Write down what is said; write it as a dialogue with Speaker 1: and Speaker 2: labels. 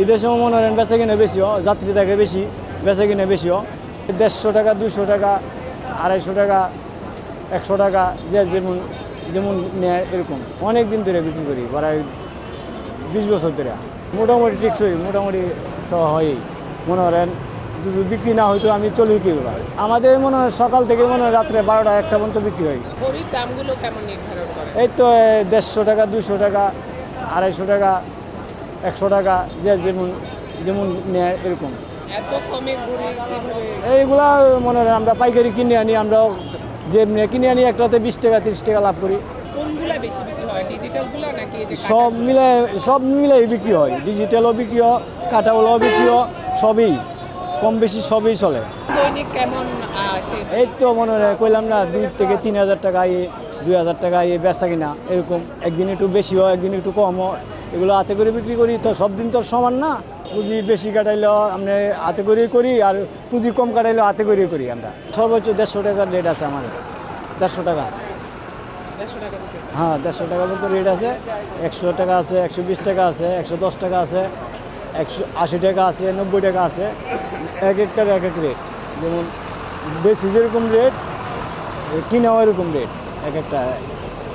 Speaker 1: ঈদের সময় মনে করেন বেচা কিনে বেশিও, যাত্রী থাকে বেশি, বেচা কিনে বেশিও। 150 টাকা, 200 টাকা, 250 টাকা, 100 টাকা, যে যেমন যেমন নেয় এরকম। অনেক দিন ধরে বিক্রি করি, প্রায় 20 বছর ধরে। মোটামুটি টিকসই, মোটামুটি তো হয়ই। মনে করেন যদি বিক্রি না হয়তো আমি চলি কি বলা। আমাদের মনে হয় সকাল থেকে মনে হয় রাত্রে 12টা 1টা পর্যন্ত বিক্রি হয়।
Speaker 2: বড়ির দামগুলো কেমন নির্ধারণ করে?
Speaker 1: এই তো 150 টাকা, 200 টাকা, 250 টাকা, 100 টাকা, যে যেমন যেমন নেয় এরকম।
Speaker 2: এত কমে বড়ি কিভাবে?
Speaker 1: এইগুলা মনে হয় আমরা পাইকারি কিনে আনি, আমরা যে কিনে আনি একটাতে 20 টাকা 30 টাকা লাভ করি।
Speaker 2: কোনগুলা বেশি বিক্রি হয়, ডিজিটালগুলো নাকি এই যে
Speaker 1: সব মিলাই বিক্রি হয়, ডিজিটালও বিক্রি হয়, কাটাওয়ালাও বিক্রি হয়, সবই কম বেশি সবই চলে।
Speaker 2: দৈনিক কেমন আসে?
Speaker 1: এই তো মনে হয় কইলাম না 2 থেকে 3,000 টাকা, 2,000 টাকা বেচা কিনা এরকম। একদিন একটু বেশি হয়, একদিন একটু কম হয়। এগুলো হাতে করে বিক্রি করি, তো সব দিন তো সমান না। পুঁজি বেশি কাটাইলেও আমরা হাতে করেই করি, আর পুঁজি কম কাটাইলেও হাতে করেই করি আমরা। সর্বোচ্চ 150 টাকার রেট আছে আমার, 150 টাকা।
Speaker 2: 150 টাকা দিতে?
Speaker 1: হ্যাঁ, 150 টাকা পর্যন্ত রেট আছে। 100 টাকা আছে, 120 টাকা আছে, 110 টাকা আছে, 180 টাকা আছে, 90 টাকা আছে। এক একটার এক এক রেট। যেমন বেশি যেরকম রেট, কিনাও এরকম রেট এক একটা।